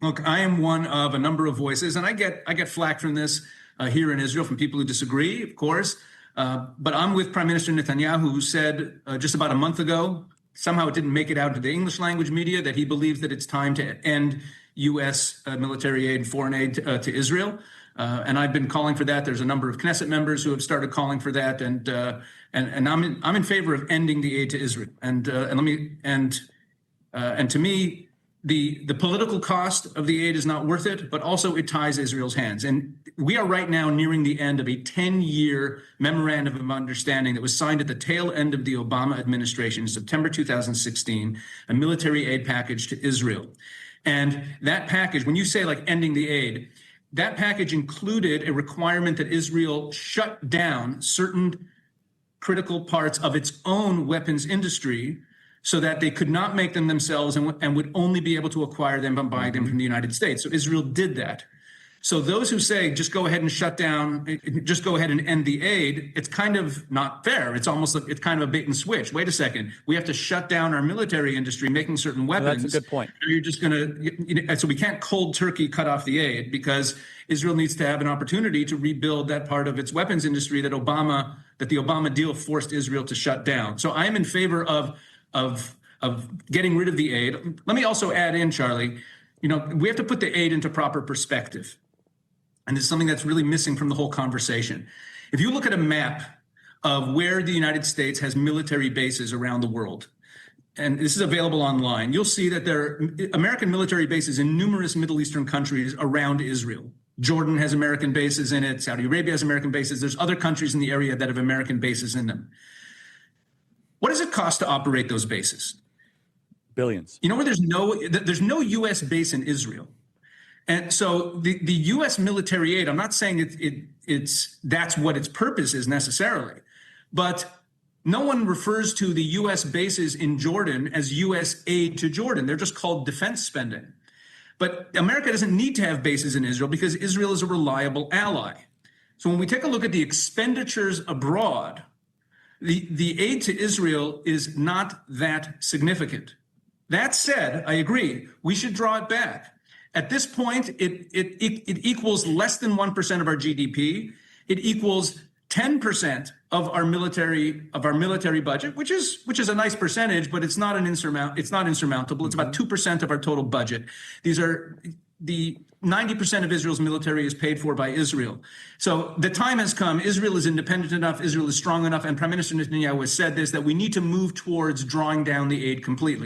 Look, I am one of a number of voices, and I get flack from this here in Israel from people who disagree, of course. But I'm with Prime Minister Netanyahu, who said just about a month ago, somehow it didn't make it out into the English language media, that he believes that it's time to end U.S. military aid, foreign aid to Israel. And I've been calling for that. There's a number of Knesset members who have started calling for that, and I'm in favor of ending the aid to Israel. And to me, the political cost of the aid is not worth it, but also it ties Israel's hands. And we are right now nearing the end of a 10-year memorandum of understanding that was signed at the tail end of the Obama administration in September 2016, a military aid package to Israel. And that package, when you say like ending the aid, that package included a requirement that Israel shut down certain critical parts of its own weapons industry so that they could not make them themselves and would only be able to acquire them by buying them from the United States. So Israel did that. So those who say, just go ahead and shut down, just go ahead and end the aid, it's kind of not fair. It's almost like it's kind of a bait and switch. Wait a second. We have to shut down our military industry making certain weapons. That's a good point. You're just going to, so we can't cold turkey cut off the aid, because Israel needs to have an opportunity to rebuild that part of its weapons industry that the Obama deal forced Israel to shut down. So I am in favor of getting rid of the aid. Let me also add in, Charlie, we have to put the aid into proper perspective. And this is something that's really missing from the whole conversation. If you look at a map of where the United States has military bases around the world, and this is available online, you'll see that there are American military bases in numerous Middle Eastern countries around Israel. Jordan has American bases in it. Saudi Arabia has American bases. There's other countries in the area that have American bases in them. What does it cost to operate those bases? Billions. You know where there's no U.S. base in Israel. And so the U.S. military aid, I'm not saying that's what its purpose is necessarily, but no one refers to the U.S. bases in Jordan as U.S. aid to Jordan. They're just called defense spending. But America doesn't need to have bases in Israel because Israel is a reliable ally. So when we take a look at the expenditures abroad, the aid to Israel is not that significant. That said, I agree, we should draw it back. At this point, it equals less than 1% of our GDP. It equals 10% of our military budget, which is a nice percentage, but it's not insurmountable. It's about 2% of our total budget. These are the 90% of Israel's military is paid for by Israel. So the time has come. Israel is independent enough. Israel is strong enough. And Prime Minister Netanyahu has said this, that we need to move towards drawing down the aid completely.